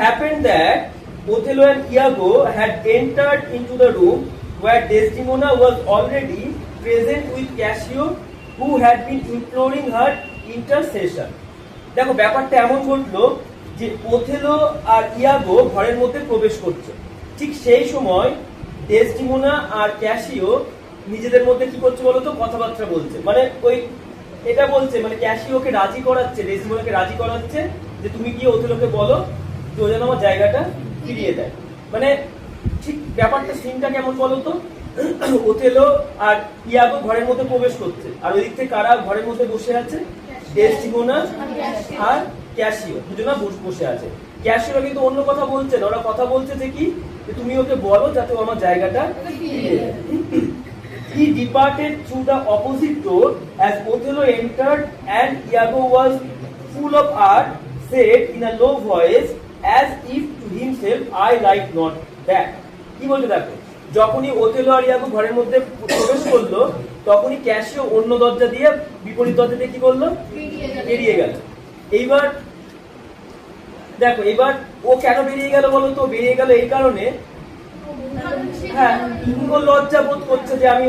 happened that Othello and Iago had entered into the room where Desdemona was already present with Cassio, who had been imploring her intercession. দেখো ব্যাপারটা এমন ঘটলো যে Othello আর ইয়াগো ঘরের মধ্যে প্রবেশ করছে, ঠিক সেই সময় ডেসডিমোনা আর ক্যাসিও নিজেদের মধ্যে কি করছে বলতো, কথাবার্তা বলছে। মানে ওই এটা বলছে, মানে ক্যাসিওকে রাজি করাচ্ছে, ডেসডিমোনাকে রাজি করাচ্ছে যে তুমি গিয়ে ওথেলোকে বলো যে ও যেন আমার জায়গাটা ফিরিয়ে দেয়। মানে ঠিক ব্যাপারটা সিনটা কেমন বলতো, ওথেলো আর ইয়াগো ঘরের মধ্যে প্রবেশ করছে, আর ওই দিক থেকে কারা ঘরের মধ্যে বসে আছে, ডেসডিমোনা আর ক্যাসিও দুজনা বসে আছে। ক্যাসিও কিন্তু অন্য কথা বলছে না, ওরা কথা বলছে যে কি, তুমি ওকে বলো যাতে ও আমার জায়গাটা ফিরিয়ে দেয়। He departed through the opposite door as Othello entered, and Iago was full of art, said in a low voice as if to himself, I like not that. কি বলতে দেখো, যখনই ওথেলো আর ইয়াগো ঘরের মধ্যে প্রবেশ করলো, তখনই ক্যাসিও অন্য দরজা দিয়ে, বিপরীত দরজা দিয়ে কি করলো, বেরিয়ে গেল। এইবার দেখো, এবার ও কেন বেরিয়ে গেল বলো তো, বেরিয়ে গেল এই কারণে, হ্যাঁ, ও লজ্জা বোধ করছে যে আমি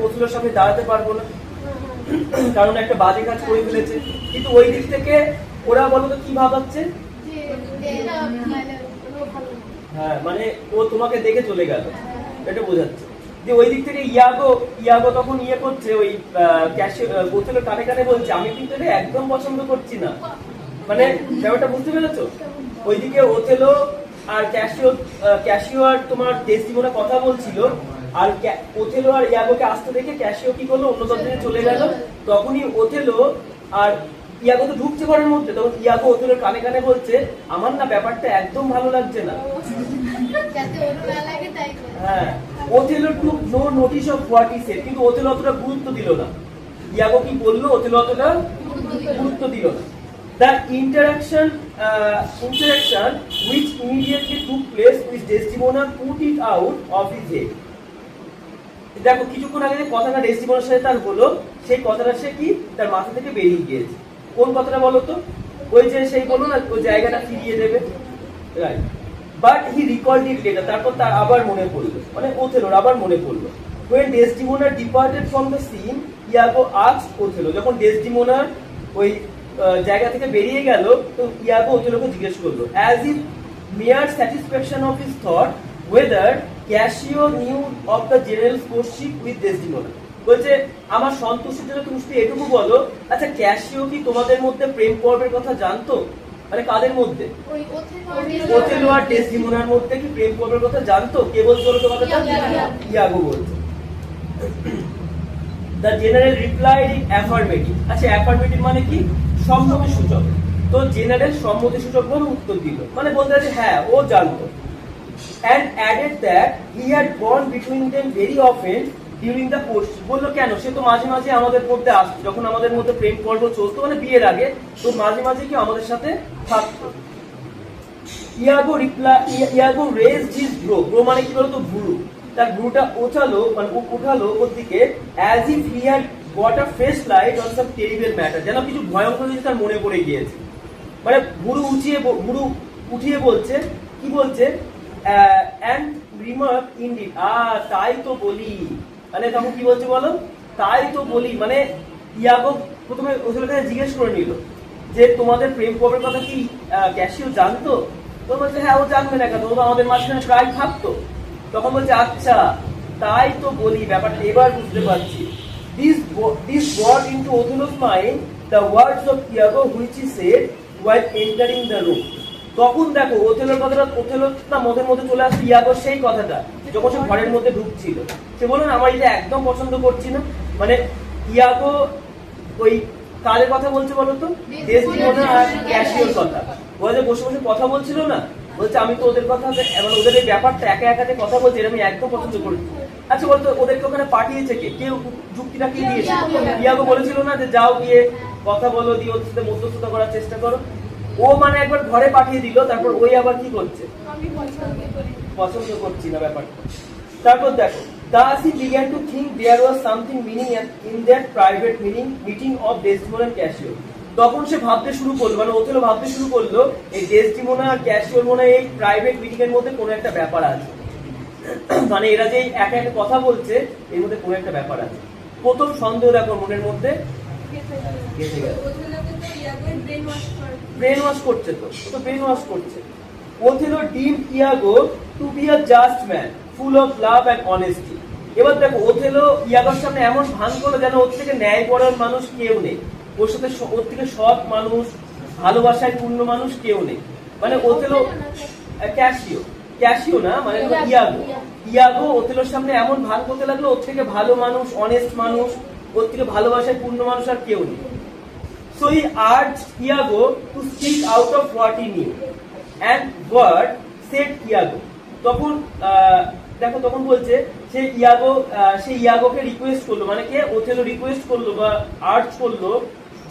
ওথেলোর সামনে দাঁড়াতে পারবো না, কারণ একটা বাজে কাজ করে ফেলেছে। কিন্তু ওই দিক থেকে ওরা বলতো কি ভাবাচ্ছে, হ্যাঁ মানে ও তোমাকে দেখে চলে গেল, এটা বোঝাচ্ছে। যে ওই দিক থেকে ইয়াগো তখন ইয়ে করছে, ওই ওথেলো কানে কানে বলছে আমি কিন্তু এটা একদম পছন্দ করছি না। মানে ব্যাপারটা বুঝতে পেরেছো? ওইদিকে ওথেলো আর ক্যাসিও আর তোমার ডেসডিমোনা কথা বলছিল, আর ওথেলো আর ইয়াগোকে আসতে দেখে ক্যাসিও কি করলো, অন্য দরজায় চলে গেল। তখনই ওথেলো আর ইয়াগো তো ঢুকছে ঘরের মধ্যে, তখন ইয়াগো ওথেলোর কানে কানে বলছে আমার না ব্যাপারটা একদম ভালো লাগছে না। হ্যাঁ, Othello took no notice of what he said, কিন্তু ওথেলো অতটা গুরুত্ব দিল না। ইয়াগো কি বললো, ওথেলো অতটা গুরুত্ব দিল না। The interaction which immediately took place with Desdemona put it out of his head. দেখো কিছুক্ষণ আগে যে কথাটা ডেসডিমোনার সাথে তার হলো, সেই কথাটা সে কি তার মাথা থেকে বেরিয়ে গিয়েছে। কোন কথাটা বলো তো, ওই যে সেই বলো না ওই জায়গাটা ফিরিয়ে দেবে, right. But he recalled it later, তারপর তার আবার মনে পড়লো, মানে ওথেলোর আবার মনে পড়লো। When Desdemona departed from the scene, Iago asked Othello, যখন ডেসডিমোনার ওই জায়গা থেকে বেরিয়ে গেল, তো ইয়াগো ওথেলোকে জিজ্ঞেস করলো, as if mere satisfaction of his thought, whether Cassio knew of the general's courtship with Desdemona. বলছে আমার সন্তুষ্টির জন্য তুমি শুধু এটুকু বলো, আচ্ছা ক্যাসিও কি তোমাদের মধ্যে প্রেম পর্বের কথা জানতো? মানে কাদের মধ্যে, ওথেলো আর ডেসডিমোনার মধ্যে কি প্রেম পর্বের কথা জানতো? কে বলছে বলো তোমাদের? ইয়াগো বলছে। The general replied in affirmative. আচ্ছা affirmative মানে কি, সম্মতি সূচক। তো জেনারেল সম্মতি সূচক বলে উত্তর দিল, মানে বলতে আছে হ্যাঁ ও জানতো। And added that he had gone between them very often during the course. বললো কেন, সে তো মাঝে মাঝে আমাদের মধ্যে আসতো, যখন আমাদের মধ্যে প্রেম পর্ব চলতো, মানে বিয়ের আগে, তো মাঝে মাঝে কি আমাদের সাথে থাকতো। ইয়াগো raised his brow, ব্রো মানে কি বলতো, ভুরু, তার ভুরুটা উঠালো ওর দিকে, as if he had got a fresh light on some terrible matter, যেন কিছু ভয়ঙ্কর জিনিস তার মনে পড়ে গিয়েছে। মানে ভুরু উঠিয়ে বলছে, কি বলছে, and remark indeed, তাই তো বলি, মানে তখন কি বলছে বলো, তাই তো বলি। মানে ইয়াগো প্রথমে ওথেলোর কাছে জিজ্ঞেস করে নিল যে তোমাদের প্রেম পর্বের কথা কি ক্যাসিও জানতো? তো বলছে হ্যাঁ ও জানবে না কেন, ও তো আমাদের মাঝখানে প্রায় থাকতো। তখন বলছে আচ্ছা তাই তো বলি, ব্যাপারটা এবার বুঝতে পারছি। This brought into Othello's mind the words of Iago which he said while entering the room. তখন দেখো ওথেলোর কথাটা, ওথেলোর না মধ্যে চলে আসছে ইয়াগোর সেই কথাটা, যখন সে ঘরের মধ্যে ঢুকছিল, সে বলল না আমার এটা একদম পছন্দ করছি না। মানে ইয়াগো ওই কাদের কথা বলছে বলতো, ডেসডিমোনা আর ক্যাসিওর কথা। ওরা যে বসে বসে কথা বলছিল না, বলছে আমি তো ওদের কথা, মানে ওদের এই ব্যাপারটা একা একাতে কথা বলছে, এটা আমি একদম পছন্দ করি। আচ্ছা বলতো ওদেরকে ওখানে পাঠিয়েছে কে, কেউ যুক্তিটা কি দিয়েছে? ইয়াগো বলেছিল না যে যাও গিয়ে কথা বলো, দিয়ে ওর সাথে মধ্যস্থতা করার চেষ্টা করো। ও মানে একবার ঘরে পাঠিয়ে দিল, তারপর ওই আবার কি করছে, পছন্দ করছি না ব্যাপারটা। তারপর দেখো, thus he began to think there was something meaning in that private meeting of Desdemona and Cassio. তখন সে ভাবতে শুরু করলো, মানে ওথেলো ভাবতে শুরু করলো এই ডেসডিমোনা আর ক্যাসিওর মনে হয় এই প্রাইভেট মিটিং এর মধ্যে কোনো একটা ব্যাপার আছে, মানে এরা যে একা একা কথা বলছে এর মধ্যে কোনো একটা ব্যাপার আছে। প্রথম সন্দেহ দেখো মনের মধ্যে গেঁথে গেল। ব্রেন ওয়াশ করছে, তো ব্রেন ওয়াশ করছে। Othello deemed Iago to be a just man full of love and honesty. এবার দেখো ওথেলো ইয়াগোর সামনে এমন ভান করলো যেন ওর থেকে ন্যায়পরায়ণ মানুষ কেউ নেই, ওর সাথে ওর থেকে সৎ মানুষ, ভালোবাসায় পূর্ণ মানুষ কেউ নেই। মানে ওথেলো ক্যাসিও না, মানে ইয়াগো ওথেলোর সামনে এমন ভান করতে লাগলো ওর থেকে ভালো মানুষ, অনেস্ট মানুষ, ওর থেকে ভালোবাসায় পূর্ণ মানুষ আর কেউ নেই। So he urged Iago to speak out of what he knew. And what said Iago? তখন দেখো তখন বলছে সে ইয়াগোকে রিকোয়েস্ট করলো, মানে কে ওথেলো রিকোয়েস্ট করলো বা আর্জ করলো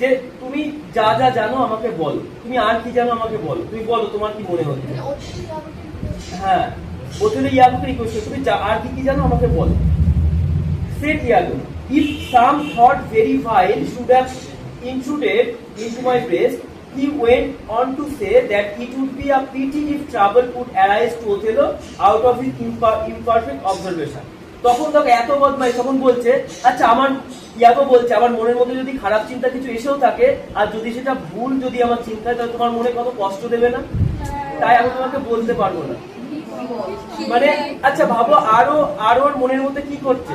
যে তুমি যা যা জানো আমাকে বলো, তুমি আর কি জানো আমাকে বলো, তুমি বলো তোমার কি মনে হচ্ছে। হ্যাঁ, ওথেলো ইয়াগোকে রিকোয়েস্ট করলো তুমি আর কি জানো আমাকে বলো। Said Iago, if some thought very vile should have intruded into my breast, he went on to say that it would be a pity if trouble could arise to Othello out of his imperfect observation. তখন তাকে এত বদমাই, তখন বলছে আচ্ছা আমার ইয়াগো বলছে আমার মনের মধ্যে যদি খারাপ চিন্তা কিছু এসেও থাকে আর যদি সেটা ভুল যদি আমার চিন্তা হয় তাহলে তোমার মনে কত কষ্ট দেবে না, তাই আমি তোমাকে বলতে পারবো না। মানে আচ্ছা ভাবো আরো ওর মনের মধ্যে কি করছে,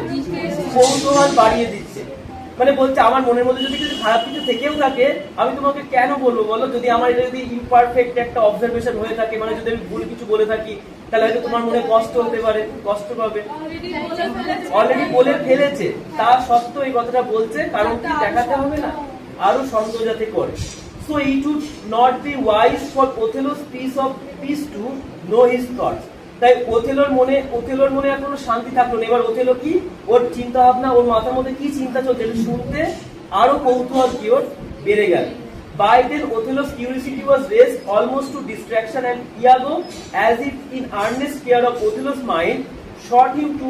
কৌতূহল বাড়িয়ে দিচ্ছে। মানে বলছে আমার মনের মধ্যে যদি কিছু খারাপ কিছু থেকেও থাকে আমি তোমাকে কেন বলবো বলো, যদি আমার এটা যদি ইমপারফেক্ট একটা অবজারভেশন হয়ে থাকে, মানে যদি আমি ভুল কিছু বলে থাকি তাহলে হয়তো তোমার মনে কষ্ট হতে পারে, কষ্ট পাবে। অলরেডি বলে ফেলেছে, তা সত্ত্বেও এই কথাটা বলছে, কারণ কি দেখাতে হবে না, আরো সন্দেহ যাতে করে। So it would not be wise for Othello's peace to know his thoughts. তাই ওথেলোর মনে এখনো শান্তি থাকলো না। এবার ওথেলো কি ওর চিন্তা ভাবনা, ওর মাথার মধ্যে কি চিন্তা চলছে শুনতে আরো কৌতূহল কি ওর বেড়ে গেল। By then Othello's curiosity was raised almost to distraction, and Iago, as if in earnest care of Othello's mind, sought him to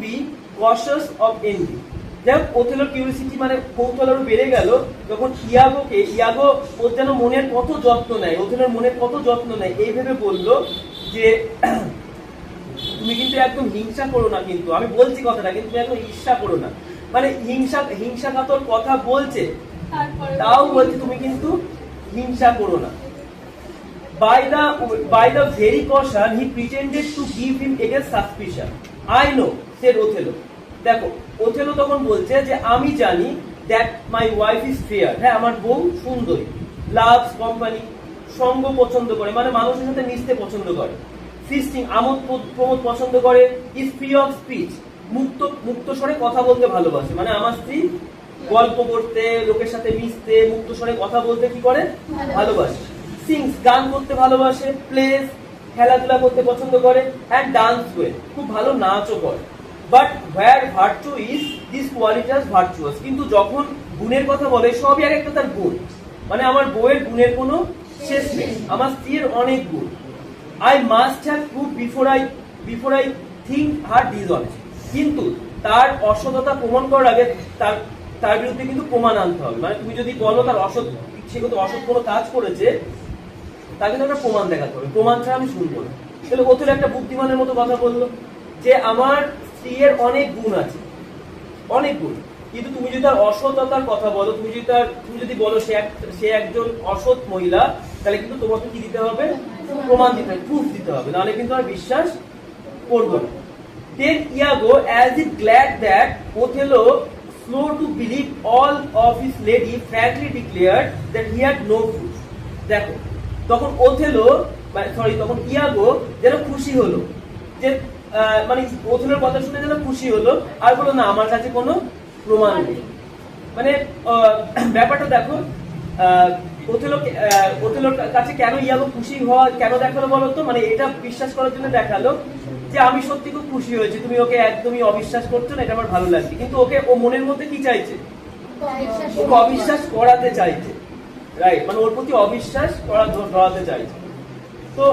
be cautious of envy. যাক ওথেলোর কিউরিসিটি মানে কৌতূহল আরো বেড়ে গেল যখন ইয়াগো ওর যেন মনের কত যত্ন নেয়, ওথেলোর মনের কত যত্ন নেয়, এই ভেবে বললো যে তুমি কিন্তু একদম হিংসা করো না, কিন্তু আমি বলছি কথাটা কিন্তু তুমি একদম ঈর্ষা করো না, মানে হিংসাকাতর কথা বলছে তাও বলছে তুমি কিন্তু হিংসা করো না। By the very caution he pretended to give him against suspicion. I know, said Othello. দেখো ওথেলো তখন বলছে যে আমি জানি that my wife is fair, হ্যাঁ আমার বউ সুন্দরী, loves company, সঙ্গ পছন্দ করে, মানে মানুষের সাথে মিশতে পছন্দ করে, ফিস্টিং আমোদ প্রমোদ পছন্দ করে, is free of speech, মুক্ত স্বরে কথা বলতে ভালোবাসে, মানে আমার স্ত্রী গল্প করতে, লোকের সাথে মিশতে, মুক্ত স্বরে কথা বলতে কি করে ভালোবাসে, সিংস গান করতে ভালোবাসে, প্লেস খেলাধুলা করতে পছন্দ করে, and dance well, খুব ভালো নাচও করে। But where virtue is, this quality is virtuous, কিন্তু যখন গুণের কথা বলে সবই এক একটা তার গুণ, মানে আমার বউয়ের গুণের কোনো শেষ নেই, আমার স্ত্রীর অনেক গুণ। I must have proved before I think her dishonest, কিন্তু তার অসততা প্রমাণ করার আগে তার বিরুদ্ধে কিন্তু প্রমাণ আনতে হবে, মানে তুমি যদি বলো তার সে কিন্তু অসৎ কোনো কাজ করেছে তার কিন্তু একটা প্রমাণ দেখাতে হবে, প্রমাণ ছাড়া আমি শুনবো না। তাহলে ওথেলো একটা বুদ্ধিমানের মতো কথা বললো যে আমার স্ত্রীর অনেক গুণ আছে, অনেক গুণ, কিন্তু তুমি যদি তার অসততার কথা বলো, তুমি যদি বলো সে একজন অসৎ মহিলা, তাহলে কিন্তু তোমাকে কি দিতে হবে, প্রমাণ দিতে হবে, প্রুফ দিতে হবে, নাহলে কিন্তু আর বিশ্বাস করবো না। Then Iago, as if glad that Othello, slow to believe all of his lady, frankly declared that he had no proof. দেখো তখন তখন ইয়াগো যেন খুশি হলো, যে মানে ওথেলোর কথা শুনে যেন খুশি হলো, আর বলো না আমার কাছে কোনো প্রমাণ নেই। মানে ব্যাপারটা দেখো ওথেলোর কাছে কেন ইয়াগো খুশি হওয়া কেন দেখালো বলো তো, মানে এটা বিশ্বাস করার জন্য দেখালো যে আমি সত্যি খুব খুশি হয়েছি, তুমি ওকে একদমই অবিশ্বাস করছো না, এটা আমার ভালো লাগছে, কিন্তু ও মনের মধ্যে কি চাইছে, ওকে অবিশ্বাস করাতে চাইছে, রাইট, মানে ওর প্রতি অবিশ্বাস করাতে চাইছে। তো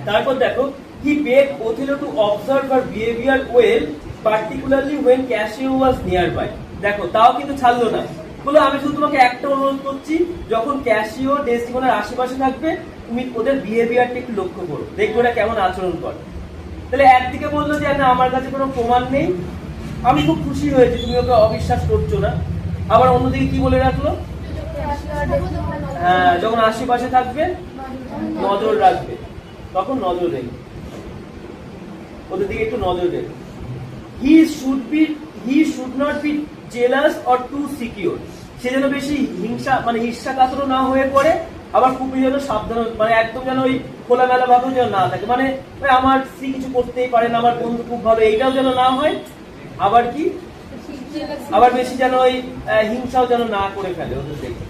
তারপর দেখো he begged Othello to observe her behavior well, particularly when Cassio was nearby. দেখো তাও কিন্তু ছাড়লো না, বলো আমি শুধু তোমাকে একটা অনুরোধ করছি, যখন ক্যাসিও ডেসটিমোনার আশেপাশে থাকবে তুমি ওদের বিহেভিয়ারটা একটু লক্ষ্য করো, দেখবে ওরা কেমন আচরণ করে। তাহলে একদিকে বললো যে না আমার কাছে কোনো প্রমাণ নেই, আমি খুব খুশি হয়েছি তুমি ওকে অবিশ্বাস করছো না। আবার অন্যদিকে কি বলে রাখলো, হ্যাঁ যখন আশেপাশে থাকবে নজর রাখবে, তখন নজর রেখে ওদের দিকে একটু নজর দেবে। He should not be jealous or too secure, সে যেন বেশি হিংসা মানে ঈর্ষা কাতর না হয়ে পড়ে, আবার খুবই যেন সাবধান মানে একদম যেন ওই খোলামেলা ভাবে যেন না থাকে, মানে আমার স্ত্রী কিছু করতেই পারে না, আমার বন্ধু খুব ভালো, এইটাও যেন না হয়। আবার কি আবার বেশি যেন ওই হিংসাও যেন না করে ফেলে ওদের দেখে।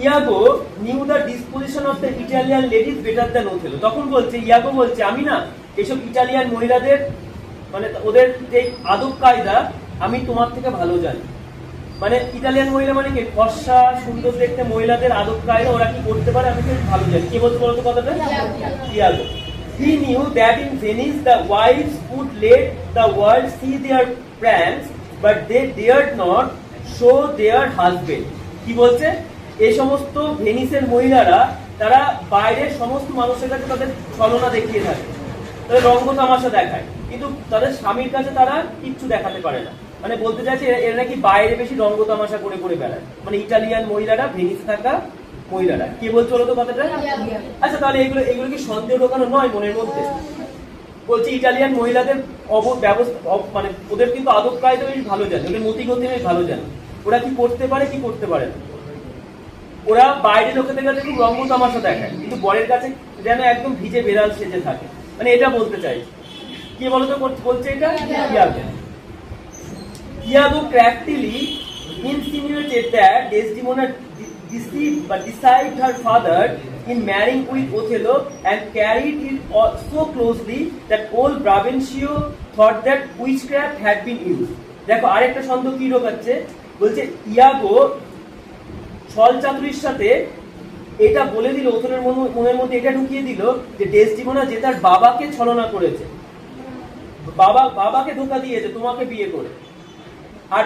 Iago knew the disposition of the Italian ladies better than Othello. তখন বলছে ইয়াগো বলছে আমি না এসব ইটালিয়ান মহিলাদের মানে ওদের যে আদব কায়দা আমি তোমার থেকে ভালো জানি। মানে ইটালিয়ান মহিলা মানে কি ফর্সা সুন্দর দেখতে মহিলাদের আদব কায়দা ওরা কি করতে পারে আমি খুব ভালো জানি। কে বলতে বলতো কথাটা? ইয়াগো। He knew that in Venice the wives would let the world see their pranks, but they dared not show their husband. কি বলছে? এই সমস্ত ভেনিসের মহিলারা তারা বাইরের সমস্ত মানুষের কাছে তাদের ছলনা দেখিয়ে থাকে, তাদের রঙ্গ তামাশা দেখায়, কিন্তু তাদের স্বামীর কাছে তারা কিচ্ছু দেখাতে পারে না। মানে বলতে চাইছে এরা নাকি বাইরে বেশি রঙ্গ তামাশা করে করে বেড়ায়, মানে ইটালিয়ান মহিলারা ভেনিসে থাকা মহিলারা। কে বলছে বলো তো কথাটা? আচ্ছা তাহলে এগুলো কি সন্দেহ ঢোকানো নয় মনের মধ্যে? বলছে ইটালিয়ান মহিলাদের ব্যবস্থা মানে ওদের কিন্তু আদব কায়দা বেশ ভালো জানে, ওদের মতিগতি বেশ ভালো জানে, ওরা কি করতে পারে কি করতে পারে না। ওরা বাইরে লোকেদের কাছে খুব রঙ্গ তামাশা দেখায়, কিন্তু বরের কাছে যেন একদম ভিজে বেড়াল সেজে থাকে, মানে এটা বলতে চাইছে। কি বলতো বলছে এটা? ইয়াগো craftily insinuated that Desdemona deceived her father in marrying with Othello and carried it so closely that old Brabantio thought that witchcraft had been used. দেখো আরেকটা সন্দেহ কি ঢোকাচ্ছে, বলছে ইয়াগো ছল চাতুরির সাথে এটা বলে দিল, ওথেলোর মনের মধ্যে এটা ঢুকিয়ে দিল যে ডেসডিমোনা যে তার বাবাকে ছলনা করেছে, বাবাকে ধোঁকা দিয়েছে তোমাকে বিয়ে করে, আর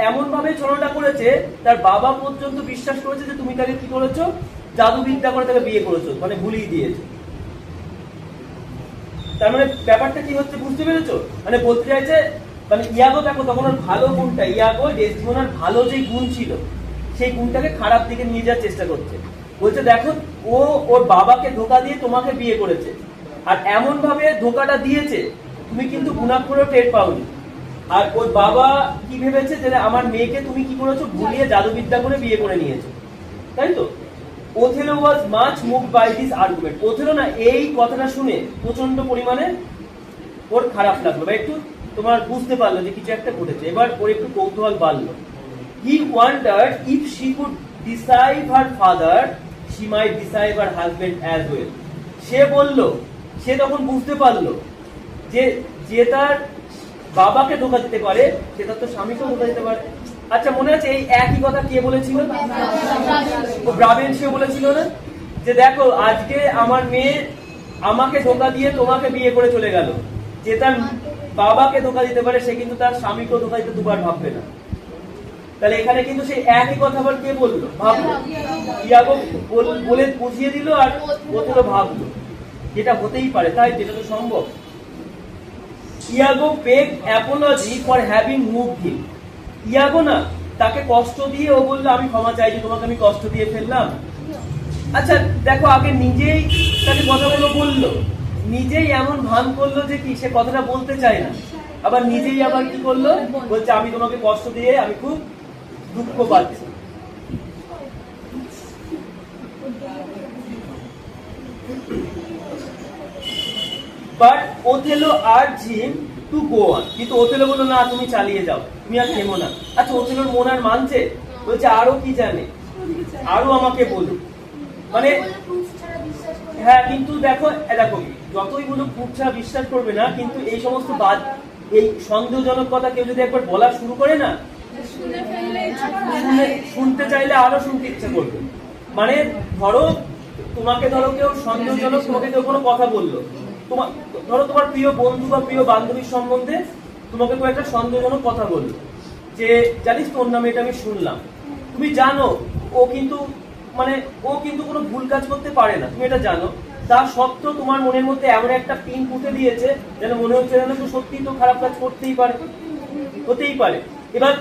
এমন ভাবে ছলনা করেছে তার বাবা পর্যন্ত বিশ্বাস করেছে যে তুমি তাকে কি করেছো, জাদুবিদ্যা করে তাকে বিয়ে করেছো, মানে ভুলিয়ে দিয়েছো। তার মানে ব্যাপারটা কি হচ্ছে বুঝতে পেরেছো? মানে বলতে চাইছে মানে ইয়াগো দেখো তখন ওর ভালো গুণটা, ইয়াগো ডেসডিমোনার ভালো যে গুণ ছিল সেই গুণটাকে খারাপ দিকে নিয়ে যাওয়ার চেষ্টা করছে। বলছে দেখো ও ওর বাবাকে ধোঁকা দিয়ে তোমাকে বিয়ে করেছে, আর এমন ভাবে ধোঁকাটা দিয়েছে তুমি কিন্তু গুণাক্ষরেও টের পাওনি। আর ওর বাবা কি ভেবেছে যে আমার মেয়েকে তুমি কি করেছো, ভুলিয়ে জাদুবিদ্যা করে বিয়ে করে নিয়েছো, তাই তো? Othello was much moved by this argument. Othello না এই কথাটা শুনে প্রচন্ড পরিমাণে ওর খারাপ লাগলো, বা একটু তোমার বুঝতে পারলো যে কিছু একটা ঘটেছে, এবার ওর একটু কৌতূহল বাড়লো। He wondered if she could deceive her father, she might deceive her husband as well. সে বলল, সে তখন বুঝতে পারলো যে যে তার বাবাকে ধোঁকা দিতে পারে সে তার তো স্বামীকেও ধোঁকা দিতে পারে। আচ্ছা মনে আছে এই একই কথা কে বলেছিল? ব্রাবেনশিও বলেছিল না, যে দেখো আজকে আমার মেয়ে আমাকে ধোঁকা দিয়ে তোমাকে বিয়ে করে চলে গেল, যে তার বাবাকে ধোঁকা দিতে পারে সে কিন্তু তার স্বামীকেও ধোঁকা দিতে দুবার ভাববে না। তাহলে এখানে কিন্তু সেই একই কথা আবার কে বললো, ভাবলো, ইয়াগো বলে বুঝিয়ে দিল, আর ওথেলো ভাবলো যেটা হতেই পারে, তাই যেটা তো সম্ভব। ইয়াগো বেগ অ্যাপোলজি ফর হ্যাভিং মুভড হিম। ইয়াগো না তাকে কষ্ট দিয়ে ও বললো আমি ক্ষমা চাইছি, তোমাকে আমি কষ্ট দিয়ে ফেললাম। আচ্ছা দেখো আগে নিজেই তাকে কথাগুলো বললো, নিজেই এমন ভান করলো যে কি সে কথাটা বলতে চায় না, আবার নিজেই আবার কি করলো, বলছে আমি তোমাকে কষ্ট দিয়ে আমি খুব দুঃখ পাচ্ছি। But Othello urged him to go on, কিন্তু ওথেলো বললো না তুমি চালিয়ে যাও, তুমি আর থেমো না। আচ্ছা ওথেলোর মন আর মানছে, বলছে আরো কি জানে, আরো আমাকে বলুন। মানে হ্যাঁ কিন্তু দেখো যতই বলুক প্রুফ ছাড়া বিশ্বাস করবে না, কিন্তু এই সমস্ত এই সন্দেহজনক কথা কেউ যদি একবার বলা শুরু করে না, শুনতে চাইলে আরো শুনতে ইচ্ছা করবে। মানে ধরো কেউ সন্দেহজনক তোমাকে কেউ কোনো কথা বললো, ধরো তোমার প্রিয় বন্ধু বা প্রিয় বান্ধবীর সম্বন্ধে তোমাকে কয়েকটা সন্দেহজনক কথা বললো যে জানিস তোর নামে এটা আমি শুনলাম, তুমি জানো ও কিন্তু মানে ও কিন্তু কোনো ভুল কাজ করতে পারে না, তুমি এটা জানো, তা সত্ত্বেও তোমার মনের মধ্যে এমন একটা পিন পুঁতে দিয়েছে যেন মনে হচ্ছে যেন তো সত্যিই তো খারাপ কাজ করতেই পারে, হতেই পারে। এবার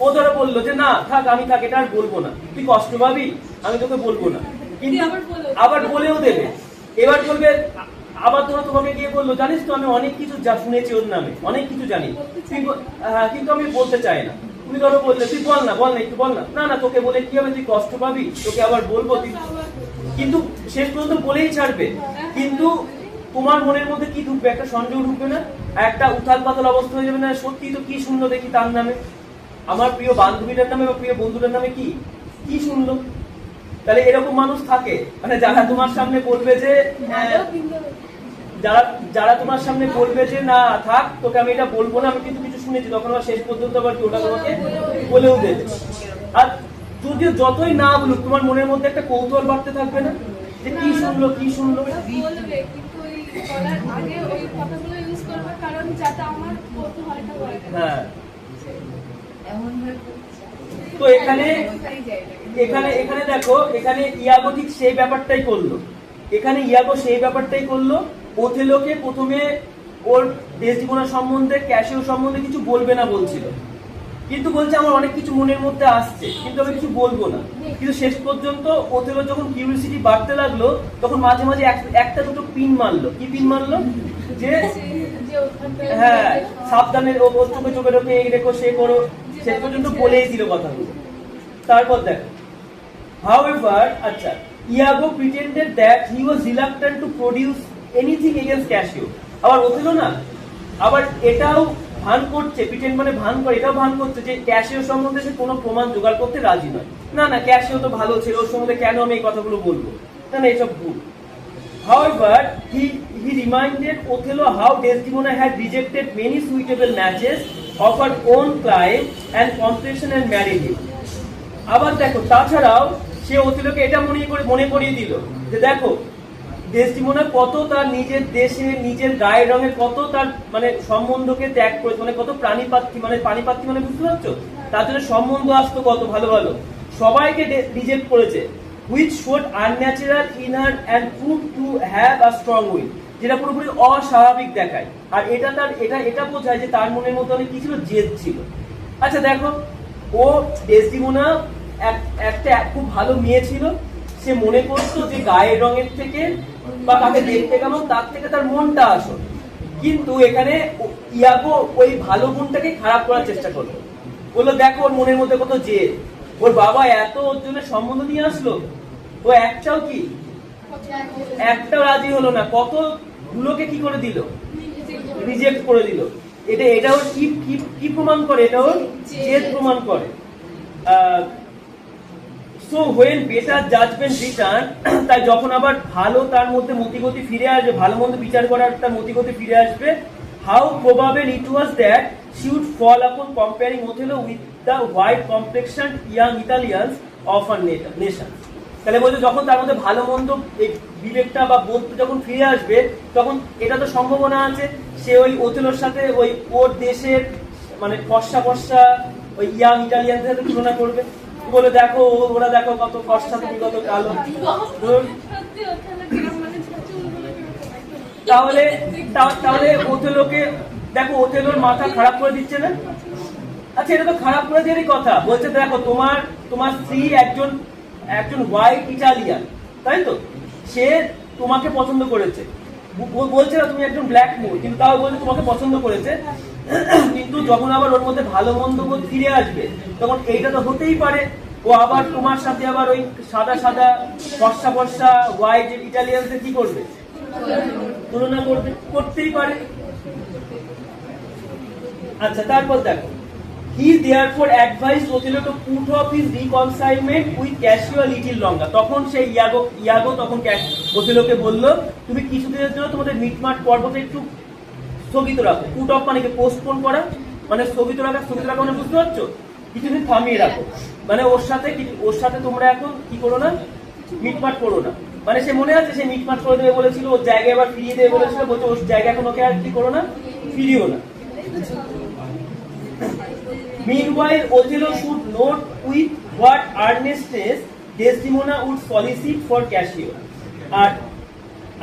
ও ধরো বললো যে না থাক আমি থাক এটা আর বলবো না, তুই কষ্ট পাবি আমি তোকে বলবো না, কিন্তু আবার বলেও দেবে। এবার বলবে আবার ধরো তোমাকে গিয়ে বললো জানিস তো আমি অনেক কিছু যা শুনেছি ওর নামে, অনেক কিছু জানি, কিন্তু আমি বলতে চাই না। তুমি ধরো বললে তুই বল না একটু বল না, না না তোকে বলে কি হবে, তুই কষ্ট পাবি, তোকে আবার বলবো তুই, কিন্তু শেষ পর্যন্ত বলেই ছাড়বে। কিন্তু তোমার মনের মধ্যে কি ঢুকবে, একটা সন্দেহ ঢুকবে না, একটা উথাল পাতাল অবস্থা হয়ে যাবে না, সত্যি তো কি শুনলো দেখি তার নামে, আমার প্রিয় বান্ধবীটার নামে বা প্রিয় বন্ধুটার নামে কি কি শুনলো। তাহলে এরকম মানুষ থাকে, মানে যারা তোমার সামনে বলবে যে যারা তোমার সামনে বলবে যে না থাক তোকে আমি এটা বলবো না, আমি কিন্তু কিছু শুনেছি, তখন আবার শেষ পর্যন্ত আবার ওটা তোমাকে বলেও দেবে। আর যদিও যতই না বলুক তোমার মনের মধ্যে একটা কৌতূহল বাড়তে থাকবে না যে কি শুনলো কি শুনলো। হ্যাঁ তো এখানে এখানে এখানে দেখো এখানে ইয়াগো ঠিক সেই ব্যাপারটাই করলো, এখানে ইয়াগো সেই ব্যাপারটাই করলো। ওথেলোকে প্রথমে ওর ডেসডিমোনা সম্বন্ধে ক্যাসিও সম্বন্ধে কিছু বলবে না বলছিল, কিন্তু বলছে আমার অনেক কিছু মনের মধ্যে আসছে কিন্তু আমি কিছু বলবো না। কিন্তু শেষ পর্যন্ত ওথেলো যখন কিউরিওসিটি বাড়তে লাগলো তখন মাঝে মাঝে একটা দুটো পিন মারলো, কি পিন মারলো যে হ্যাঁ সাবধানে চোখে চোখে ঢোকে এই রেখো সে করো, শেষ পর্যন্ত বলেই দিল কথাগুলো। তারপর দেখো however আচ্ছা ইয়াগো pretended that he was reluctant to produce anything against Cassio। আবার ওথেলো না আবার এটাও ভান করছে, প্রিটেন্ড মানে ভান করে, এটাও ভান করছে যে ক্যাসিও সম্বন্ধে সে কোনো প্রমাণ জোগাড় করতে রাজি নয়, না না ক্যাসিও তো ভালো ছিল, ওর সম্বন্ধে কেন আমি এই কথাগুলো বলবো, না না এসব ভুল। However, he reminded Othello how Desdemona had rejected many suitable matches of her own client and compassion and married him। আবার দেখো তাছাড়াও সে ওথেলোকে এটা মনে করিয়ে দিল যে দেখো ডেসডিমোনা কত তার নিজের দেশে নিজের গায়ের রঙে কত তার মানে সম্বন্ধকে ত্যাগ করেছে, মানে কত পানিপাত্রী মানে বুঝতে পারছো, তার জন্য সম্বন্ধ আসতো কত ভালো ভালো, সবাইকে রিজেক্ট করেছে, which showed unnatural in her and proved to have a strong will, যেটা পুরোপুরি অস্বাভাবিক দেখায়। আর এটা বোঝায় যে তার মনের মধ্যে অনেক কি ছিল, জেদ ছিল। আচ্ছা দেখো ও ডেসডিমোনা একটা খুব ভালো মেয়ে ছিল, সে মনে করতো যে গায়ের রঙের থেকে বা তাকে দেখতে কেমন তার থেকে তার মনটা আসল, কিন্তু এখানে ইয়াগো ওই ভালো গুণটাকে খারাপ করার চেষ্টা করলো, বললো দেখো ওর মনের মধ্যে কত জেদ, ওর বাবা এত ওর জন্য সম্বন্ধ নিয়ে আসলো, ও একটাও রাজি হলো না, কত গুলোকে কি করে দিল, রিজেক্ট করে দিল। এটা ওর কি প্রমাণ করে, এটা ওর জেদ প্রমাণ করে। So when better judgment return, তাই যখন আবার ভালো তার মধ্যে মতিগতি ফিরে আসবে, ভালো মন্দ বিচার করার তার মতিগতি ফিরে আসবে, how probable it was that she would fall upon comparing Othello with the white complexioned young Italians of her nation। তাহলে বলছে যখন তার মধ্যে ভালো মন্দ এই বিবেকটা বা বোধটা যখন ফিরে আসবে তখন এটা তো সম্ভাবনা আছে সে ওই ওথেলোর সাথে ওই ওর দেশের মানে ফর্সা ওই ইয়াং ইটালিয়ানদের সাথে তুলনা করবে, বলে দেখো ওরা দেখো কত ফর্সা তুমি কত কালো। তাহলে ওথেলোকে দেখো, ওথেলোর মাথা খারাপ করে দিচ্ছে না? আচ্ছা এটা তো খারাপ করে দেওয়ারই কথা, বলছে দেখো তোমার স্ত্রী একজন হোয়াইট ইটালিয়ান, তাই তো, সে তোমাকে পছন্দ করেছে, বলছে না তুমি একজন ব্ল্যাক মুর, কিন্তু তাও বলছে তোমাকে পছন্দ করেছে, কিন্তু যখন আবার ওর মধ্যে ভালো মন্দ ফিরে আসবে তখন এইটা তো হতেই পারে ও আবার তোমার সাথে আবার ওই সাদা ফর্সা হোয়াইট ইটালিয়ানদের কি করবে, তুলনা করতেই পারে। আচ্ছা তারপর দেখো he therefore advised Othello to put off his reconciliation with Cassio a little longer। তখন সেই ইয়াগো তখন ওথেলোকে বলল তুমি কিছুদিনের জন্য তোমাদের মিটমাট পর্বতে একটু স্থগিত রাখো। পুট অফ মানে কি পোস্টপোন করা, মানে স্থগিত রাখা মানে বুঝতে পারছো, কিছুদিন থামিয়ে রাখো, মানে ওর সাথে তোমরা এখন কি করো না, মিটমাট করো না, মানে সে মনে আছে সে মিটমাট করে দেবে বলেছিল, ওর জায়গায় আবার ফিরিয়ে দেবে বলেছিল, বলছে ওর জায়গা এখন ওকে আর কি করো না, ফিরিও না। Meanwhile, Othello should note with what earnestness Desdemona would solicit for Cassio. আর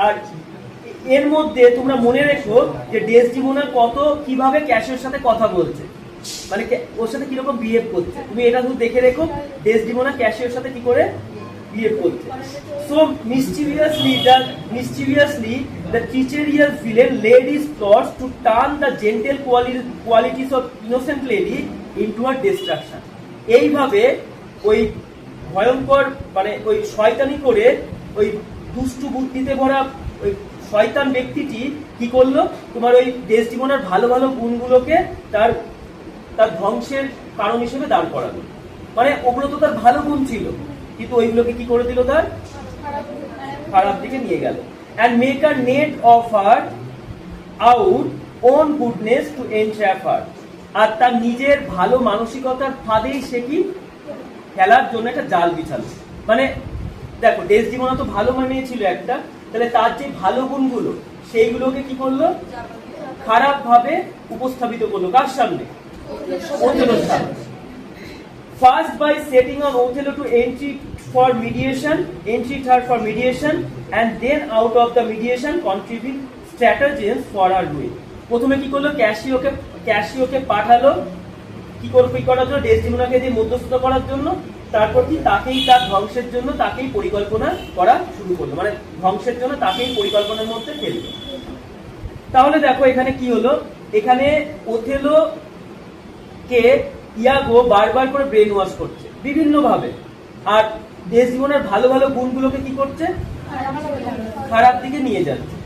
আর এর মধ্যে তোমরা মনে রেখো যে ডেসডিমোনা কিভাবে ক্যাশিওর সাথে কথা বলছে, মানে ওর সাথে কিরকম বিহেভ করছে। তুমি এটা শুধু দেখে রেখো ডেসডিমোনা ক্যাশিওর সাথে কি করে বিহেভ করছে। So mischievously the treacherous villain laid his plots to turn the gentle qualities of innocent lady into her destruction. এইভাবে ওই ভয়ঙ্কর মানে ওই শয়তানি করে ওই দুষ্টু বুদ্ধিতে ভরা ওই শয়তান ব্যক্তিটি কি করলো, তোমার ওই ডেসডিমোনার ভালো ভালো গুণগুলোকে তার ধ্বংসের কারণ হিসেবে দাঁড় করালো। মানে ওগুলো তো তার ভালো গুণ ছিল, কিন্তু ওইগুলোকে কি করে দিল, তার খারাপ দিকে নিয়ে গেল। and make a net of her out own goodness to entrap her. আর তার নিজের ভালো মানসিকতার ফাঁদেই সে কি খেলার জন্য একটা জাল বিছালো। মানে দেখো ডেসডিমোনা তো ভালো মানিয়েছিল একটা, তাহলে তার যে ভালো গুণগুলো সেইগুলোকে কি করলো, খারাপ ভাবে উপস্থাপিত করলো। কার সামনে? ওথেলোর সামনে। First by setting on Othello to entreat her for mediation, and then out of the mediation contriving stratagems for her ruin. প্রথমে কি করলো, ক্যাসিওকে পাঠালো কি করার জন্য, ডেসডিমোনাকে দিয়ে মধ্যস্থতা করার জন্য। তারপর কি তাকেই তার ধ্বংসের জন্য তাকেই পরিকল্পনা করা শুরু করলো, মানে ধ্বংসের জন্য তাকেই পরিকল্পনার মধ্যে ফেললো। তাহলে দেখো এখানে কি হলো, এখানে ওথেলো কে ইয়াগো বারবার করে ব্রেন ওয়াশ করছে বিভিন্ন ভাবে, আর ডেসডিমোনার ভালো ভালো গুণগুলোকে কি করছে, খারাপ দিকে নিয়ে যাচ্ছে।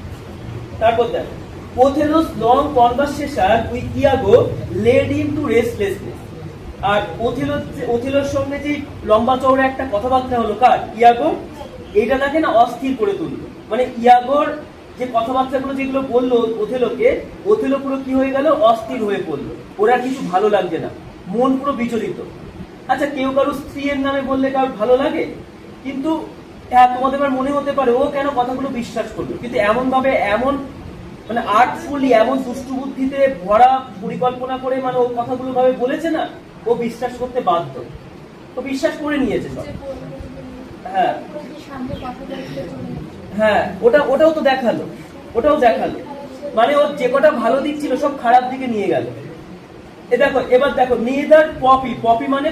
তারপর দেখো ওথেলো's long conversation with Iago led him to restlessness. আর ওথেলোর সঙ্গে যে লম্বা চওড়া একটা কথাবার্তা হলো কার, ইয়াগো, এটা তাকে না অস্থির করে তুললো। মানে ইয়াগোর যে কথাবার্তাগুলো যেগুলো বললো ওথেলো পুরো কি হয়ে গেল, অস্থির হয়ে পড়লো। ওরা কিছু ভালো লাগছে না, মন পুরো বিচলিত। আচ্ছা কেউ কারো স্ত্রীর নামে বললে কারোর ভালো লাগে, কিন্তু হ্যাঁ তোমাদের মনে হতে পারে ও কেন কথাগুলো বিশ্বাস করলো, কিন্তু এমন ভাবে মানে আর্টফুলি এমন দুষ্টু বুদ্ধিতে ভরা পরিকল্পনা করে মানে ও কথাগুলো ভাবে বলেছে না, ও বিশ্বাস করতে বাধ্য, ও বিশ্বাস করে নিয়েছে সব। হ্যাঁ ওটাও তো দেখালো, মানে ও যে কটা ভালো দিক ছিল সব খারাপ দিকে নিয়ে গেল। এবার দেখো নেদার পপি মানে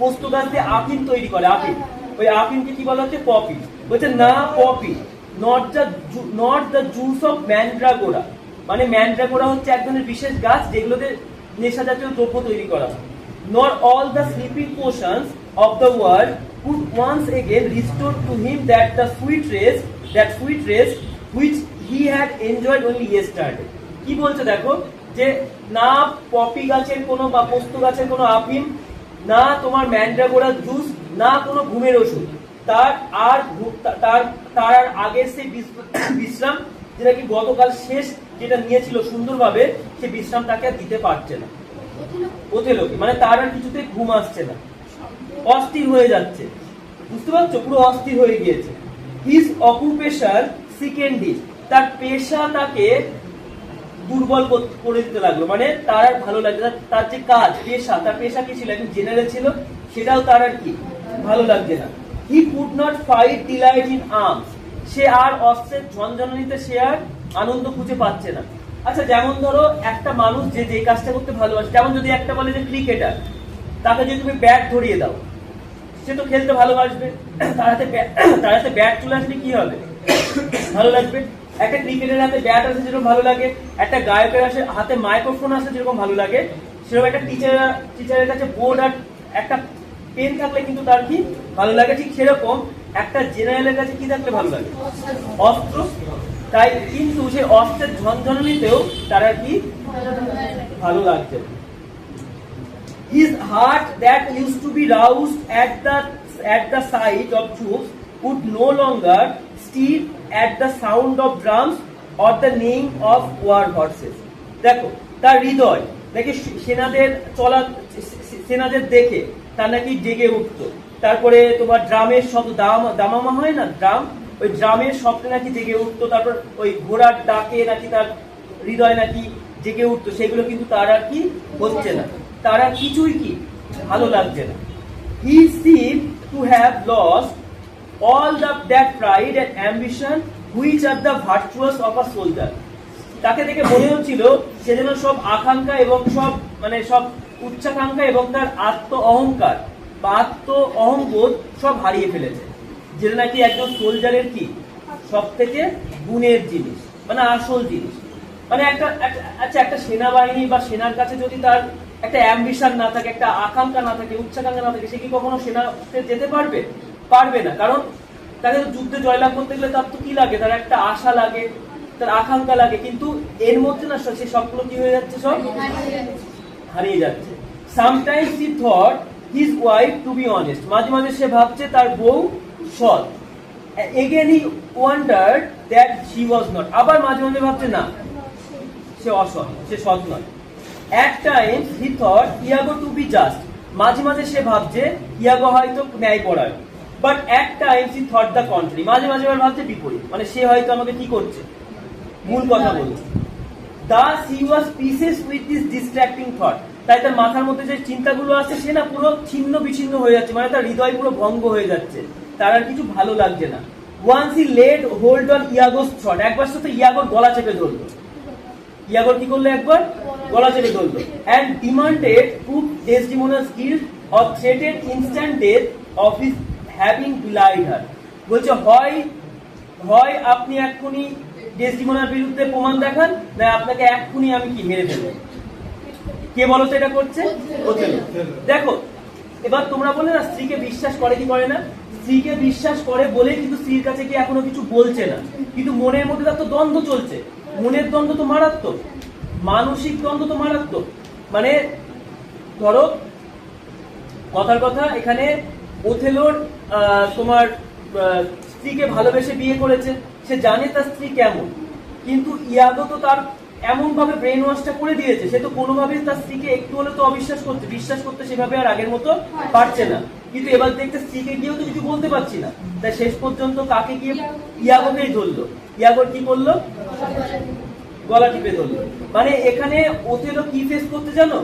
পোস্ত গাছ দিয়ে আফিম তৈরি করে, ওই আফিমকে কি বলা হচ্ছে, পপি। বলছে না poppy not the juice of mandragora, মানে ম্যান্ড্রাগোরা হচ্ছে এক ধরনের বিশেষ গাছ যেগুলোতে নেশা জাতীয় দ্রব্য তৈরি করা হয়। Not all the sleeping portions of the world could once again restore to him that sweet rest which he had enjoyed only yesterday. কি বলছে দেখো, যে না পপি গাছের কোনো বা পোস্ত গাছের কোনো আফিম, না তোমার ম্যান্ড্রাগোরার জুস, না কোনো ঘুমের ওষুধ তার আর আগের সেই বিশ্রাম যেটা কি গতকাল শেষ যেটা নিয়েছিল সুন্দরভাবে, সে বিশ্রাম তাকে আর দিতে পারছে না ওথেলোকে। মানে তার আর কিছুতে ঘুম আসছে না, অস্থির হয়ে যাচ্ছে, বুঝতে পারছো, পুরো অস্থির হয়ে গিয়েছে। হিজ অকুপেশন সিকেন্ড হিজ, তার পেশা তাকে দুর্বল করে দিতে লাগলো। মানে তার আর ভালো লাগছে, তার যে কাজ তার পেশা কি ছিল, একজন জেনারেল ছিল, সেটাও তার আর কি ভালো লাগছে না। He could not fight delight in arms, সে আর অস্ত্রের ঝনঝনানিতে সে আর আনন্দ খুঁজে পাচ্ছে না। আচ্ছা যেমন ধরো একটা মানুষ যে কাজটা করতে ভালোবাসে, যেমন যদি একটা বলে যে ক্রিকেটার, তাকে যদি তুমি ব্যাট ধরিয়ে দাও সে তো খেলতে ভালোবাসবে, তার হাতে ব্যাট চলে আসলে কি হবে, ভালো লাগবে। একটা ক্রিকেটের হাতে ব্যাট আসে যেরকম ভালো লাগে, একটা গায়কের হাতে মাইক্রোফোন আসে যেরকম ভালো লাগে, সেরকম একটা টিচারের কাছে বোর্ড আর একটা পেন থাকলে কিন্তু তার কি ভালো লাগে। ঠিক সেরকম একটা জেনারেলের কাছে কি থাকলে ভালো লাগে, অস্ত্র। তাই কিন্তু সেই অস্ত্রের ঝনঝনানিতেও তারা কি ভালো লাগছে। His heart that used to be roused at the sight of troops would no longer steal at the sound of drums or the neighing of war horses. দেখো তার হৃদয় নাকি সেনাদের দেখে তার নাকি জেগে উঠতো। তারপরে তোমার ড্রামের শব্দ, দামামা হয় না ড্রাম, ওই ড্রামের শব্দে নাকি জেগে উঠতো। তারপর ওই ঘোড়ার ডাকে নাকি তার হৃদয় নাকি জেগে উঠতো। সেগুলো কিন্তু তার আর কি হচ্ছে না। তার আর কিছুই কি ভালো লাগছে না। হি seemed to have lost all that pride and ambition which are the virtues of a soldier. তাকে দেখে মনে হচ্ছিল সে যেন সব আকাঙ্ক্ষা এবং সব সব উচ্চাকাঙ্ক্ষা এবং তার আত্ম অহংকার বা আত্ম অহংবোধ সব হারিয়ে ফেলেছে, যেটা নাকি একজন সোলজারের কি সব থেকে গুণের জিনিস, আসল জিনিস। একটা সেনাবাহিনী বা সেনার কাছে যদি তার একটা অ্যাম্বিশন না থাকে, একটা আকাঙ্ক্ষা না থাকে, উচ্চাকাঙ্ক্ষা না থাকে, সে কি কখনো সেনাতে যেতে পারবে? পারবে না। কারণ তাকে যুদ্ধে জয়লাভ করতে গেলে তার তো কি লাগে, তার একটা আশা লাগে, তার আকাঙ্ক্ষা লাগে, কিন্তু এর মধ্যে না সে সবগুলো কি হয়ে যাচ্ছে, সব হারিয়ে যাচ্ছে। Sometimes he thought his wife to be honest, মাঝে মাঝে সে ভাবছে তার বউ সৎ। Again he wondered that she was not, আবার মাঝে মাঝে ভাবছে না সে অসৎ, সে সৎ নয়। At times he thought Iago to be just, মাঝে মাঝে সে ভাবছে ইয়াগো হয়তো ন্যায়পরায়ণ। But at times he thought the contrary, মাঝে মাঝে ভাবছে বিপরীত, সে হয়তো আমাকে কি করছে, ভুল কথা বলছে। Thus he was pieces with this distracting thought, তাই তার মাথার মধ্যে যে চিন্তাগুলো আছে সে না পুরো ছিন্ন বিচ্ছিন্ন হয়ে যাচ্ছে, তার হৃদয় পুরো ভঙ্গ হয়ে যাচ্ছে, তার আর কিছু ভালো লাগছে না। Once he laid hold on Iago's throat, একবার তো ইয়াগোর গলা চেপে ধরলো। ইয়াগোর কি করলো, একবার গলা চেপে ধরলো। And demanded proof Desdemona's guilt or threatened instant death of his having belied her, বলছে হয় আপনি এক্ষুনি ডেসডিমোনার বিরুদ্ধে প্রমাণ দেখান, না আপনাকে এক্ষুনি আমি কি মেরে ফেলবো। কে বলো তো এটা করছে? ওথেলো। দেখো এবার তোমরা বলে না স্ত্রীকে বিশ্বাস করে কি করে না, স্ত্রীকে বিশ্বাস করে বলে কিন্তু স্ত্রীর কাছে কি এখনো কিছু বলছে না, কিন্তু মনের মধ্যে তার তো দ্বন্দ্ব চলছে। মনের দ্বন্দ্ব তো মারাত্মক, মানসিক দ্বন্দ্ব তো মারাত্মক। ধরো কথার কথা, এখানে ওথেলোর তোমার স্ত্রীকে ভালোবেসে বিয়ে করেছে, সে জানে তার স্ত্রী কেমন, কিন্তু ইয়াগো তো তার এমন ভাবে ব্রেন ওয়াশটা করে দিয়েছে, সে তো কোনোভাবেই তার স্ত্রীকে একটু হলে তো অবিশ্বাস করছে, বিশ্বাস করতে সেভাবে আর আগের মতো পারছে না। কিন্তু এবার দেখতে স্ত্রীকে গিয়েও তো কিছু বলতে পারছি না, তাই শেষ পর্যন্ত কাকে গিয়ে ইয়াগোকেই ধরলো। ইয়াগোর কি করলো, গলা টিপে ধরলো। এখানে ওথেলো কি ফেস করতে জানো,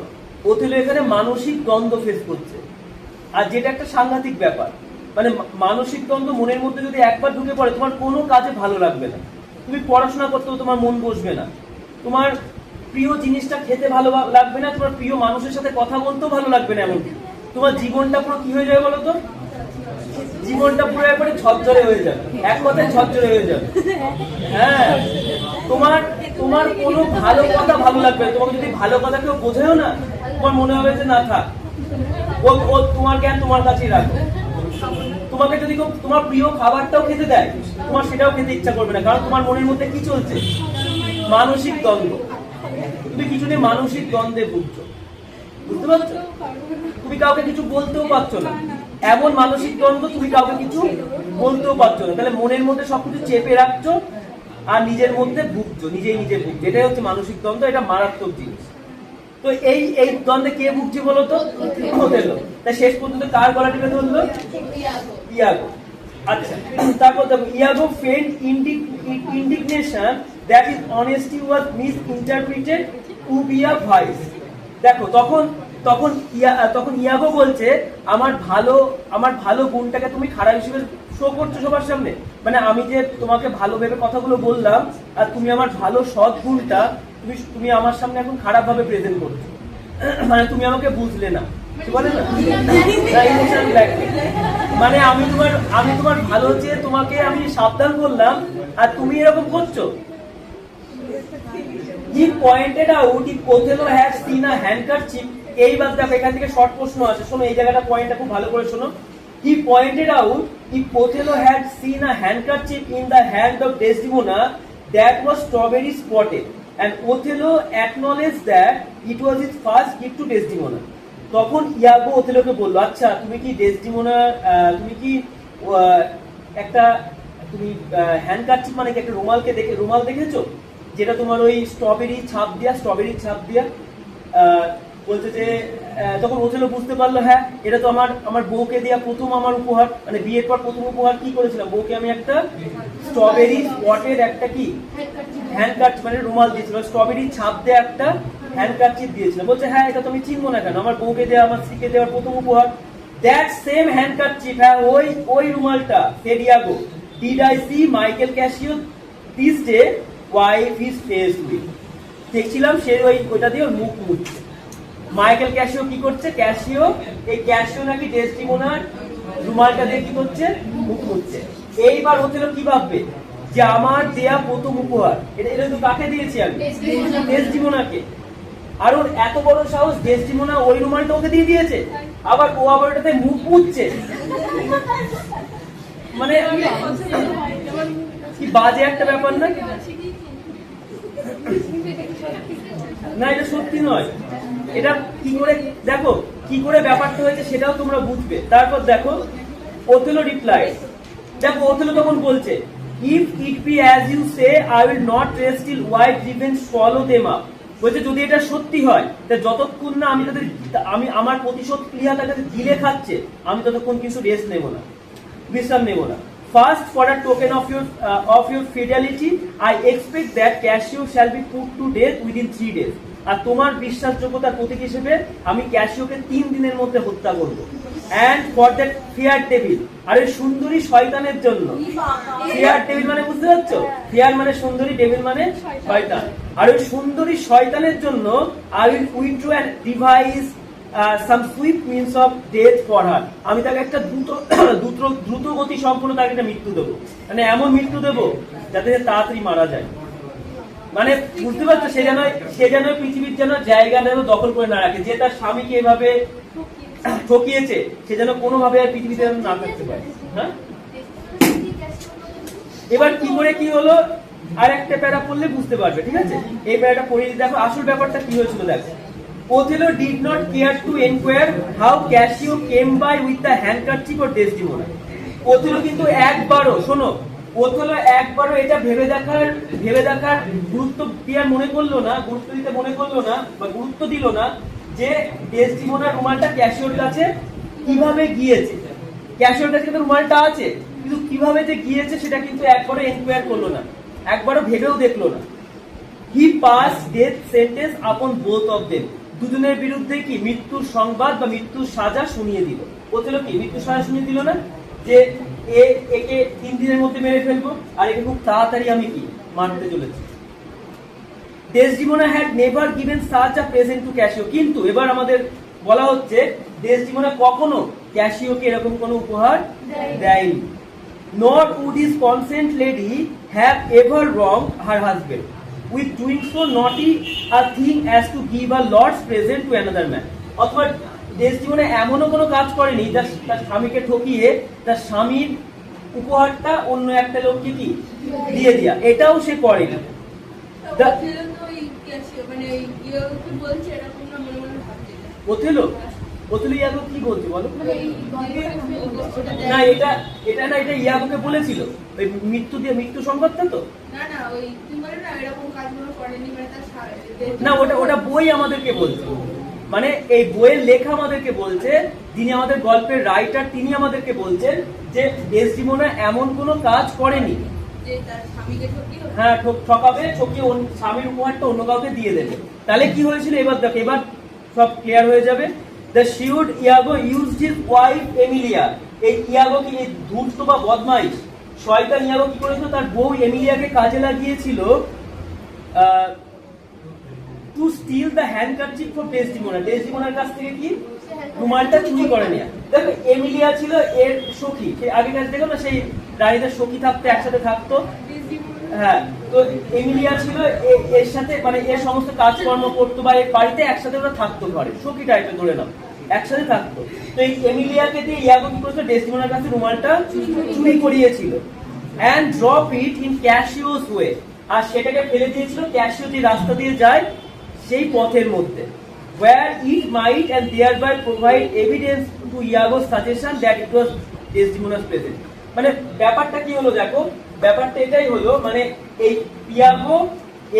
ওথেলো এখানে মানসিক দ্বন্দ্ব ফেস করছে, আর যেটা একটা সাংঘাতিক ব্যাপার। মানসিক দ্বন্দ্ব মনের মধ্যে যদি একবার ঢুকে পড়ে, তোমার কোনো কাজে ভালো লাগবে না, তুমি পড়াশোনা করতেও তোমার মন বসবে না, তোমার প্রিয় জিনিসটা খেতে ভালো লাগবে না, তোমার প্রিয় মানুষের সাথে কথা বলতেও ভালো লাগবে না, এমনকি তোমার জীবনটা পুরো কি হয়ে যাবে বলো তো, জীবনটা পুরো একবারে ঝরঝরে হয়ে যাবে, এক কথায় ঝরঝরে হয়ে যাবে। হ্যাঁ, তোমার কোনো ভালো কথা ভালো লাগবে না, তোমাকে যদি ভালো কথা কেউ বোঝায়ও না, তোমার মনে হবে যে না থাক, ও তোমার জ্ঞান তোমার কাছেই রাখবে। তোমাকে যদি তোমার প্রিয় খাবারটাও খেতে দেয়, তোমার সেটাও খেতে ইচ্ছা করবে না, কারণ তোমার মনের মধ্যে কি চলছে, মানসিক দ্বন্দ্ব। তুমি কিছুদিন মানসিক দ্বন্দ্বে ভুগছো, বুঝতে পারছো? তুমি কাউকে কিছু বলতেও পারছো না, এমন মানসিক দ্বন্দ্ব, তুমি কাউকে কিছু বলতেও পারছো না, তাহলে মনের মধ্যে সবকিছু চেপে রাখছো আর নিজের মধ্যে ভুগছো, নিজে ভুগছো, এটাই হচ্ছে মানসিক দ্বন্দ্ব, এটা মারাত্মক জিনিস। তো এই দ্বন্দ্বে কে ভুগছে বলো তো, ওথেলো। তাই শেষ পর্যন্ত কার গলা টিপে ধরলো, ইয়াগো। আচ্ছা, তারপর দেখো, Iago felt indignation that is honesty was misinterpreted to be a vice. দেখো তখন ইয়াগো বলছে আমার ভালো গুণটাকে তুমি খারাপ হিসেবে শো করছো সবার সামনে, আমি যে তোমাকে ভালো ভেবে কথাগুলো বললাম, আর তুমি আমার ভালো সৎ গুণটা তুমি আমার সামনে এখন খারাপ ভাবে প্রেজেন্ট করছো, তুমি আমাকে বুঝলে না, বলে না ইমোশনাল ব্ল্যাকমেল। আমি তোমার ভালো চেয়ে তোমাকে আমি সাবধান করলাম, আর তুমি এরকম করছো। He pointed out if Othello had seen a handkerchief, এইবার দেখো এখান থেকে শর্ট প্রশ্ন আছে, শোনো এই জায়গাটা পয়েন্টটা খুব ভালো করে শোনো। He pointed out if Othello had seen a handkerchief in the hand of Desdemona that was strawberry spotted, and Othello acknowledged that it was his first gift to Desdemona. তখন ইয়াগো ওথেলোকে বললো, আচ্ছা তুমি কি ডেসডিমোনা, তুমি কি একটা হ্যান্ডকারচিফ কি একটা রুমাল দেখেছো, যেটা তোমার ওই স্ট্রবেরি ছাপ দিয়া বলছে যে, তখন ওথেলো বুঝতে পারলো হ্যাঁ এটা তো আমার বউকে দেওয়া প্রথম আমার উপহার, বিয়ের পর প্রথম উপহার কি করেছিলাম, বউকে আমি একটা স্ট্রবেরি স্পটের একটা কি হ্যান্ডকারচিফ রুমাল দিয়েছিলাম, স্ট্রবেরি ছাপ দেওয়া একটা হ্যান্ডকারচিপ দিয়েছিল। বলছে হ্যাঁ এটা তো আমি চিনবো না কেন, আমার বউকে দেওয়া, আমার স্ত্রীকে দেওয়ার প্রথম উপহার। দ্যাট সেম হ্যান্ডকারচিপ, হ্যাঁ ওই রুমালটা, said Iago, did I see Michael Cassio this day wipe his face with? দেখছিলাম সে ওইটা দিয়ে মুখ মুছছে। মাইকেল ক্যাসিও কি করছে? এই ক্যাসিও নাকি ডেসডিমোনার রুমালটা দিয়ে কি করছে? মুখ মুছছে। এইবার ওথেলো কি ভাববে যে আমার দেয়া প্রথম উপহার, এটা তো কাকে দিয়েছি আমি? ডেসডিমোনাকে। আর ওর এত বড় সাহস, ডেসডিমোনা ওই রুমালটা ওকে দিয়ে দিয়েছে, আবার ও আবার ওটাতে মুখ মুছছে। মানে কি বাজে একটা ব্যাপার না? না এটা সত্যি নয়। এটা কি করে দেখো, কি করে ব্যাপারটা হয়েছে সেটাও তোমরা বুঝবে। তারপর দেখো ওথেলো রিপ্লাই, দেখো ওথেলো তখন বলছে, if it be as you say I will not rest till wife revenge follow them up. বলছে যদি এটা সত্যি হয়, যতক্ষণ না আমি আমার প্রতিশোধ ক্রিয়া তার কাছে গিলে খাচ্ছে, আমি ততক্ষণ কিছু রেস্ট নেব না, বিশ্রাম নেব না। First, for a token of your fidelity, I expect that Cassio shall be put to death within 3 days. আর তোমার বিশ্বাসযোগ্যতার প্রতীক হিসেবে আমি ক্যাসিওকে 3 দিনের মধ্যে হত্যা করব। And for that fear devil, আর এই সুন্দরী শয়তানের জন্য, fear devil মানে বুঝতে পারছো? fear মানে সুন্দরী, devil মানে শয়তান। আর ওই সুন্দরী শয়তানের জন্য I will withdraw and devise some swift means of death for her. আমি তাকে একটা দ্রুত গতি সম্পন্ন তাকে একটা মৃত্যু দেবো, মানে এমন মৃত্যু দেবো যাতে তাড়াতাড়ি মারা যায়। মানে বুঝতে পারছো, সে যেন পৃথিবীর যেন জায়গা যেন দখল করে না রাখে, যে তার স্বামীকে এভাবে ঠকিয়েছে সে যেন কোনোভাবে আর পৃথিবীতে না থাকতে পারে। হ্যাঁ, এবার কি করে কি হলো আর একটা প্যারা পড়লে বুঝতে পারবে, ঠিক আছে? এই প্যারাটা পড়ে দেখো আসল ব্যাপারটা কি হয়েছিল। দেখো, Othello did not care to inquire how Cassio came by with the handkerchief or Desdemona. Othello কিন্তু একবারও, শোনো, Othello একবারও এটা ভেবে দেখার গুরুত্ব দিতে মনে করলো না বা গুরুত্ব দিল না যে ডেসডিমোনার রুমালটা ক্যাসিওর কাছে কিভাবে গিয়েছে। ক্যাসিওর কাছে কিন্তু রুমালটা আছে, কিন্তু কিভাবে যে গিয়েছে সেটা কিন্তু একবারও এনকোয়ার করলো না, একবারও ভেবেও দেখলো না। He passed death sentence upon both of them. দুজনের বিরুদ্ধে কি মৃত্যুর সংবাদ বা মৃত্যুর সাজা শুনিয়ে দিল। ওথেলো কি মৃত্যুর সাজা শুনিয়ে দিল না, যে একে 3 দিনের মধ্যে মেরে ফেলবো, আর একে খুব তাড়াতাড়ি আমি কি মারতে চলেছি। Desdemona had never given such a present two Casio. কিন্তু এবার আমাদের বলা হচ্ছে ডেসডিমোনা কখনো ক্যাসিওকে এরকম কোনো উপহার দেয়নি। Nor would his consent lady have ever wronged her husband with doing so naughty a thing as to give a lord's present to another man. অথবা ডেসডিমোনা এমনও কোনো কাজ করেনি তার স্বামীকে ঠকিয়ে তার স্বামীর উপহারটা অন্য একটা লোককে কি দিয়ে দিয়া, এটাও সে করেনি। ওথেলো ইয়াগো কি বলছে বলো? না এটা ইয়াগোকে বলেছিল ওই মৃত্যু সংবাদটা তো না, ওটা বই আমাদেরকে বলছে, মানে এই বইয়ের লেখা আমাদেরকে বলছে, যিনি আমাদের গল্পের রাইটার তিনি আমাদেরকে বলছেন যে ডেসডিমোনা এমন কোনো কাজ করেনি, হ্যাঁ ঠকাবে, ঠকিয়ে স্বামীর উপহারটা অন্য কাউকে দিয়ে দেবে। তাহলে কি হয়েছিল এবার দেখো, এবার সব ক্লিয়ার হয়ে যাবে। The shrewd Iago used his wife Emilia. এই ইয়াগো কি ধূর্ত বা বদমাইশ শয়তান ইয়াগো কি করেছিল, তার বউ এমিলিয়াকে কাজে লাগিয়েছিল to steal the handkerchief for Desdemona. ডেসডিমোনার কাছ থেকে কি রুমালটা চুরি করে নেয়া। দেখো এমিলিয়া ছিল এর সখী, সেই আগে কাছে দেখো না সেই রানীদের সখী থাকতো, একসাথে থাকতো। হ্যাঁ, তো এমিলিয়া ছিল এর সাথে, মানে এর সমস্ত কাজকর্ম করতো বা এর বাড়িতে একসাথে ওরা থাকতো, ঘরে সখী টাইপের ধরে নাও, একসাথে থাকতো। তো এই এমিলিয়াকে দিয়ে ইয়াগো কি করেছিল, ডেসডিমোনার কাছে রুমালটা চুরি করিয়েছিল and drop it in Cassio's way, আর সেটাকে ফেলে দিয়েছিল ক্যাসিও যে রাস্তা দিয়ে যায় সেই পথের মধ্যে, where it might and thereby provide evidence to Iago's suggestion that it was Desdemona's present. মানে ব্যাপারটা কি হলো দেখো, ব্যাপারটা এটাই হলো, মানে এই ইয়াগো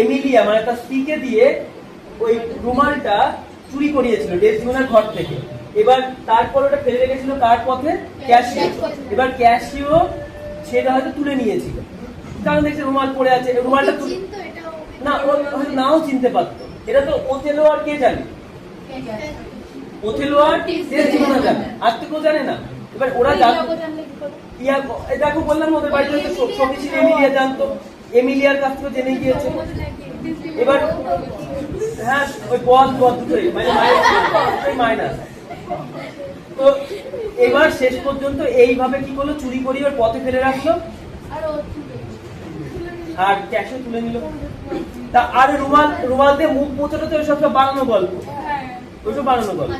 এমিলিয়া মানে তার স্ত্রীকে দিয়ে ওই রুমালটা চুরি করিয়েছিল ডেসডিমোনার ঘর থেকে। এবার তারপর ওটা ফেলে রেখেছিল কার পথে? ক্যাসিও। এবার ক্যাসিও সেটা হয়তো তুলে নিয়েছিল, কারণ দেখছে রুমাল পড়ে আছে, রুমালটা না ও হয়তো নাও চিনতে পারতো, এটা তো ওথেলো আর কে জানে? ওথেলো আর ডেসডিমোনা জানে, আর তো কেউ জানে না। এবার ওরা দেখো বললাম ওদের বাড়িতে সঙ্গী ছিল এমিলিয়া জানতো, এমিলিয়ার কাছ থেকে জেনে গিয়েছে। এবার হ্যাঁ ওই পদ দুটোই মানে মাইনাস। তো এবার শেষ পর্যন্ত এইভাবে কি করলো, চুরি করি ওর পথে ফেলে রাখলো আর ক্যাশে তুলে নিল। তা আর রুমাল দিয়ে মুখ মোছাটা তো ওইসব বানানো গল্প, ওইসব বানানো গল্প।